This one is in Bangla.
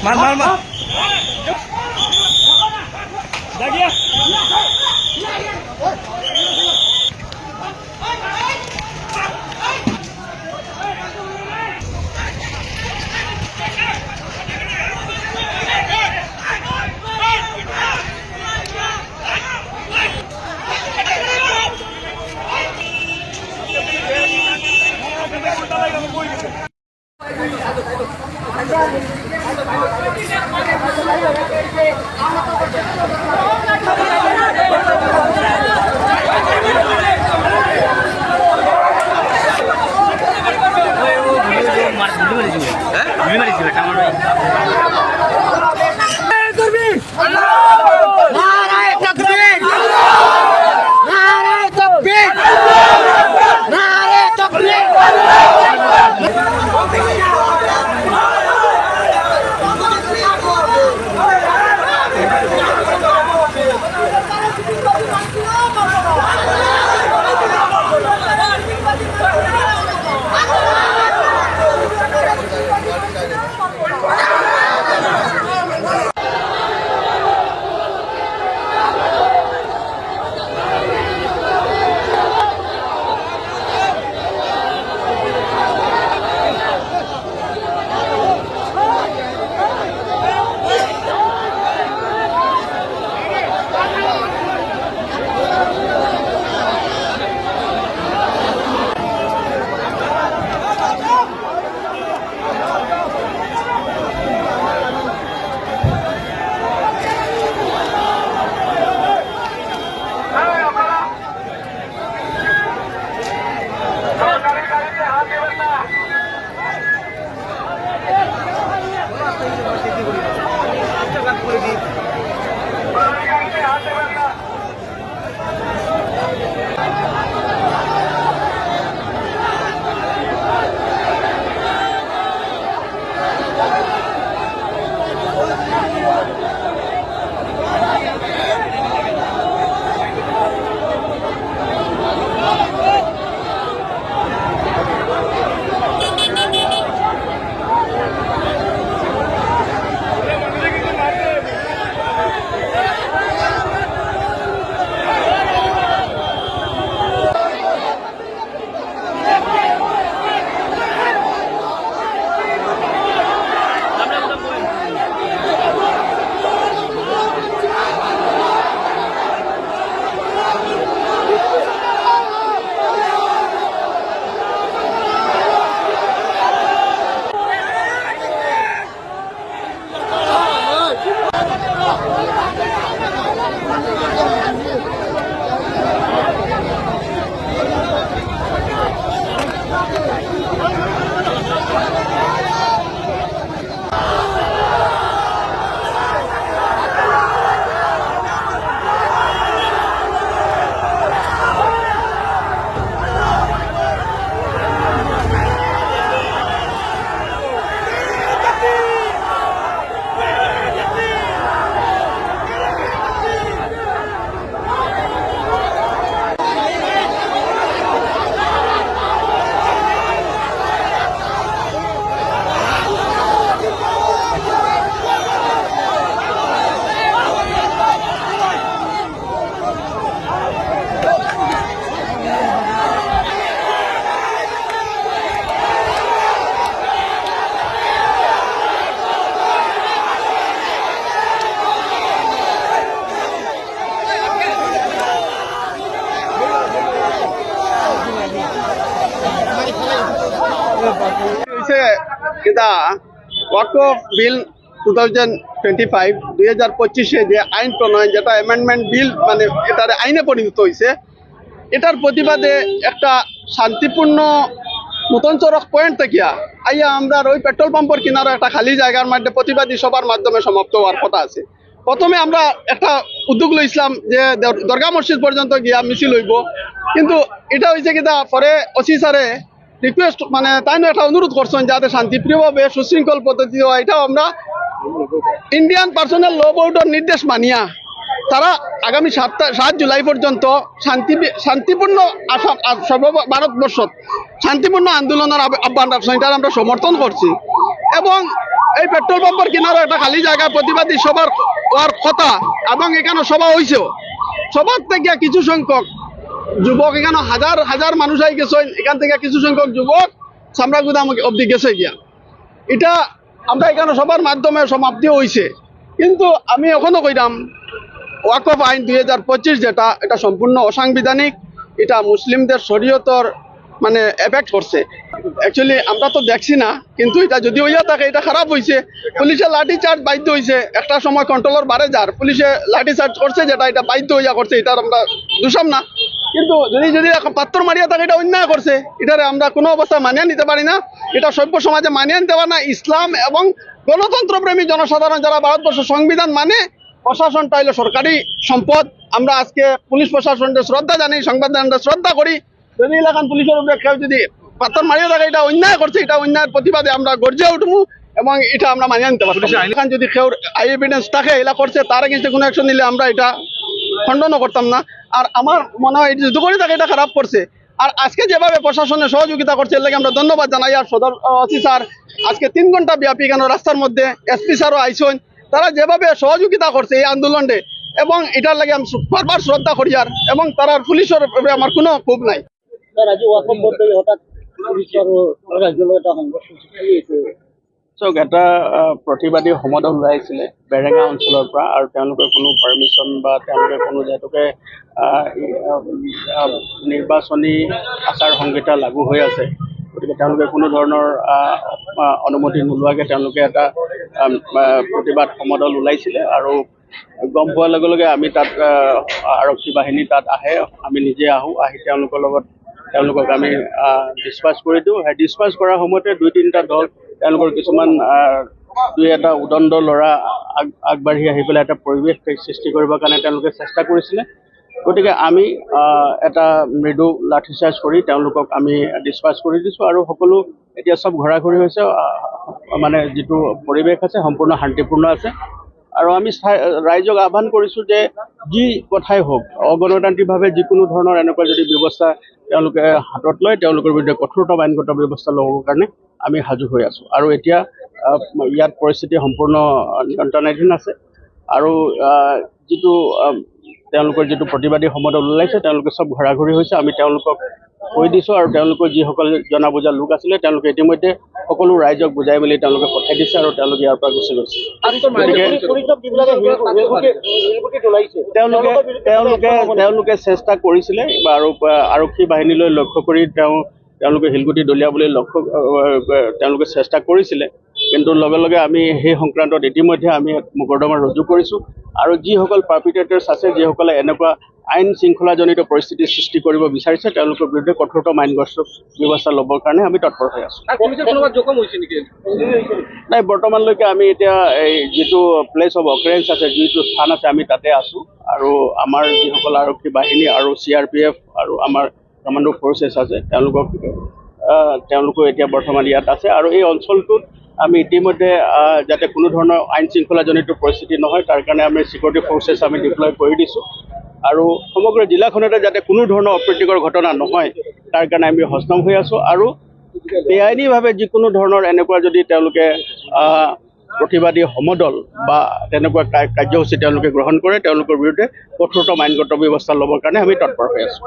মার মার মার জাগিয়া কিতা ওয়াকফ বিল 2025 যে আইন প্রণয়ন যেটা অ্যামেন্ডমেন্ট বিল মানে এটার আইনে পরিণত হয়েছে, এটার প্রতিবাদে একটা শান্তিপূর্ণ নতুন চরক পয়েন্ট থেকে আইয়া আমরা ওই পেট্রোল পাম্পের কিনারে একটা খালি জায়গার মধ্যে প্রতিবাদী সভার মাধ্যমে সমাপ্ত হওয়ার কথা আছে। প্রথমে আমরা একটা উদ্যোগ লইছিলাম যে দরগা মসজিদ পর্যন্ত গিয়া মিছিল হইব, কিন্তু এটা হয়েছে কিনা পরে ওসি স্যারে রিকোয়েস্ট মানে তাই একটা অনুরোধ করছেন যাতে শান্তিপ্রিয়ভাবে সুশৃঙ্খল পদ্ধতি হয়। এটাও আমরা ইন্ডিয়ান পার্সোনাল ল বোর্ডের নির্দেশ মানিয়া তারা আগামী 7 জুলাই পর্যন্ত শান্তিপূর্ণ ভারতবর্ষ শান্তিপূর্ণ আন্দোলনের আহ্বান রাখছেন, এটার আমরা সমর্থন করছি। এবং এই পেট্রোল পাম্পের কিনারে একটা খালি জায়গায় প্রতিবাদী সবার হওয়ার কথা এবং এখানে সভা হয়েছেও। সবার থেকে কিছু সংখ্যক যুবক, এখানে হাজার হাজার মানুষ আই গেছে, এখান থেকে কিছু সংখ্যক যুবক সামরাগুদাম অব্দি গেছে গিয়া। এটা আমরা এখানে সবার মাধ্যমে সমাপ্তি হয়েছে। কিন্তু আমি এখনো কইলাম ওয়াকফ আইন 2025 যেটা, এটা সম্পূর্ণ অসাংবিধানিক। এটা মুসলিমদের শরীয়তর মানে এফেক্ট করছে। অ্যাকচুয়ালি আমরা তো দেখছি না, কিন্তু এটা যদি হইয়া থাকে এটা খারাপ হয়েছে। পুলিশে লাঠি চার্জ বাধ্য হয়েছে, একটা সময় কন্ট্রোলার বাড়ে যার, পুলিশে লাঠি চার্জ করছে যেটা, এটা বাধ্য হইয়া করছে, এটা আমরা দোষাম না। কিন্তু যদি যদি পাত্তর মারিয়া থাকে এটা অন্যায় করছে, এটারে আমরা কোনো অবস্থায় মানিয়ে নিতে পারি না। এটা সভ্য সমাজে মানিয়ে নিতে পারে না। ইসলাম এবং গণতন্ত্রপ্রেমী জনসাধারণ যারা ভারতবর্ষের সংবিধান মানে, প্রশাসনটা হইল সরকারি সম্পদ। আমরা আজকে পুলিশ প্রশাসনকে শ্রদ্ধা জানি, সংবিধানকে শ্রদ্ধা করি। যদি এলাকান পুলিশের উপরে কেউ যদি পাথর মারিয়ে থাকে এটা অন্যায় করছে, এটা অন্যায়ের প্রতিবাদে আমরা গর্জে উঠবো এবং এটা আমরা মানিয়ে নিতে পারবো। এখান যদি কেউ আই এভিডেন্স থাকে এলা করছে, তার এগেইনস্টে কোনো অ্যাকশন নিলে আমরা এটা খণ্ডনও করতাম না। আর আমার মনে হয় যদি করে থাকে এটা খারাপ করছে। আর আজকে যেভাবে প্রশাসনের সহযোগিতা করছে এর লাগে আমরা ধন্যবাদ জানাই। আর সদর ওসি স্যার আজকে 3 ঘন্টা ব্যাপী কেন রাস্তার মধ্যে, এসপি স্যারও আইসেন, তারা যেভাবে সহযোগিতা করছে এই আন্দোলনে, এবং এটার লাগে আমি বারবার শ্রদ্ধা করি। আর এবং তারা পুলিশের উপরে আমার কোনো ক্ষোভ নাই। এটা প্ৰতিবাদী সমদল ওলাইছিলে বেৰেঙা অঞ্চলৰ পৰা, আৰু তেওঁলোকে কোনো পাৰ্মিশ্যন বা তেওঁলোকে কোনো যিহেতুকে নিৰ্বাচনী আচাৰ সংহিতা লাগু হৈ আছে, গতিকে তেওঁলোকে কোনো ধৰণৰ অনুমতি নোলোৱাকৈ তেওঁলোকে এটা প্ৰতিবাদ সমদল ওলাইছিলে। আৰু গম পোৱাৰ লগে লগে আমি তাত আৰক্ষী বাহিনী তাত আহে, আমি নিজে আহোঁ, আহি তেওঁলোকক আমি ডিছপাছ কৰি দিওঁ। সেই ডিছপাছ কৰাৰ সময়তে 2-3টা দল, তেওঁলোকৰ কিছুমান 2-এটা উদণ্ড ল'ৰা আগবাঢ়ি আহি পেলাই এটা পৰিৱেশ সৃষ্টি কৰিবৰ কাৰণে তেওঁলোকে চেষ্টা কৰিছিলে। গতিকে আমি এটা মৃদু লাঠিচাৰ্জ কৰি তেওঁলোকক আমি ডিছপাছ কৰি দিছোঁ, আৰু সকলো এতিয়া চব ঘূৰা-ঘূৰি হৈছে। মানে যিটো পৰিৱেশ আছে সম্পূৰ্ণ শান্তিপূৰ্ণ আছে। আৰু আমি ৰাইজক আহ্বান কৰিছোঁ যে যি কথাই হওক, অগণতান্ত্ৰিকভাৱে যিকোনো ধৰণৰ এনেকুৱা যদি ব্যৱস্থা তেওঁলোকে হাতত লয়, তেওঁলোকৰ বিৰুদ্ধে কঠোৰতম আইনগত ব্যৱস্থা ল'বৰ কাৰণে আমি সাজু হৈ আছোঁ। আৰু এতিয়া ইয়াত পৰিস্থিতি সম্পূৰ্ণ নিয়ন্ত্ৰণাধীন আছে। আৰু যিটো তেওঁলোকৰ যিটো প্ৰতিবাদী সমদল ওলাইছে, তেওঁলোকে চব ঘূৰা-ঘূৰি হৈছে। আমি তেওঁলোকক কৈ দিছোঁ, আৰু তেওঁলোকৰ যিসকল জনা বুজা লোক আছিলে তেওঁলোকে ইতিমধ্যে সকলো ৰাইজক বুজাই মেলি তেওঁলোকে পঠাই দিছে, আৰু তেওঁলোকে ইয়াৰ পৰা গুচি গৈছে। তেওঁলোকে চেষ্টা কৰিছিলে, আৰু আৰক্ষী বাহিনীলৈ লক্ষ্য কৰি তেওঁলোকে শিলগুটি দলিয়াবলৈ তেওঁলোকে চেষ্টা কৰিছিলে। কিন্তু লগে লগে আমি সেই সংক্ৰান্তত ইতিমধ্যে আমি মোকৰ্দমা ৰুজু কৰিছোঁ, আৰু যিসকল পাৰ্পিটেটাৰ্ছ আছে, যিসকলে এনেকুৱা আইন শৃংখলাজনিত পৰিস্থিতি সৃষ্টি কৰিব বিচাৰিছে, তেওঁলোকৰ বিৰুদ্ধে কঠোৰতম আইনগত ব্যৱস্থা ল'বৰ কাৰণে আমি তৎপৰ হৈ আছোঁ। নাই, বৰ্তমানলৈকে আমি এতিয়া এই যিটো প্লেচ অফ অকাৰেঞ্চ আছে, যিটো স্থান আছে, আমি তাতে আছোঁ। আৰু আমাৰ যিসকল আৰক্ষী বাহিনী আৰু CRPF আৰু আমাৰ কমাণ্ডো ফ'ৰ্চেছ আছে, তেওঁলোকো এতিয়া বৰ্তমান ইয়াত আছে। আৰু এই অঞ্চলটোত আমি ইতিমধ্যে যাতে কোনো ধৰণৰ আইন শৃংখলাজনিত পৰিস্থিতি নহয়, তাৰ কাৰণে আমি ছিকিউৰিটি ফ'ৰ্চেছ আমি ডিপ্লয় কৰি দিছোঁ। আৰু সমগ্ৰ জিলাখনতে যাতে কোনো ধৰণৰ অপ্ৰীতিকৰ ঘটনা নহয়, তাৰ কাৰণে আমি সষ্টম হৈ আছোঁ। আৰু বেআইনীভাৱে যিকোনো ধৰণৰ এনেকুৱা যদি তেওঁলোকে প্ৰতিবাদী সমদল বা তেনেকুৱা কাৰ্যসূচী তেওঁলোকে গ্ৰহণ কৰে, তেওঁলোকৰ বিৰুদ্ধে কঠোৰতম আইনগত ব্যৱস্থা ল'বৰ কাৰণে আমি তৎপৰ হৈ আছোঁ।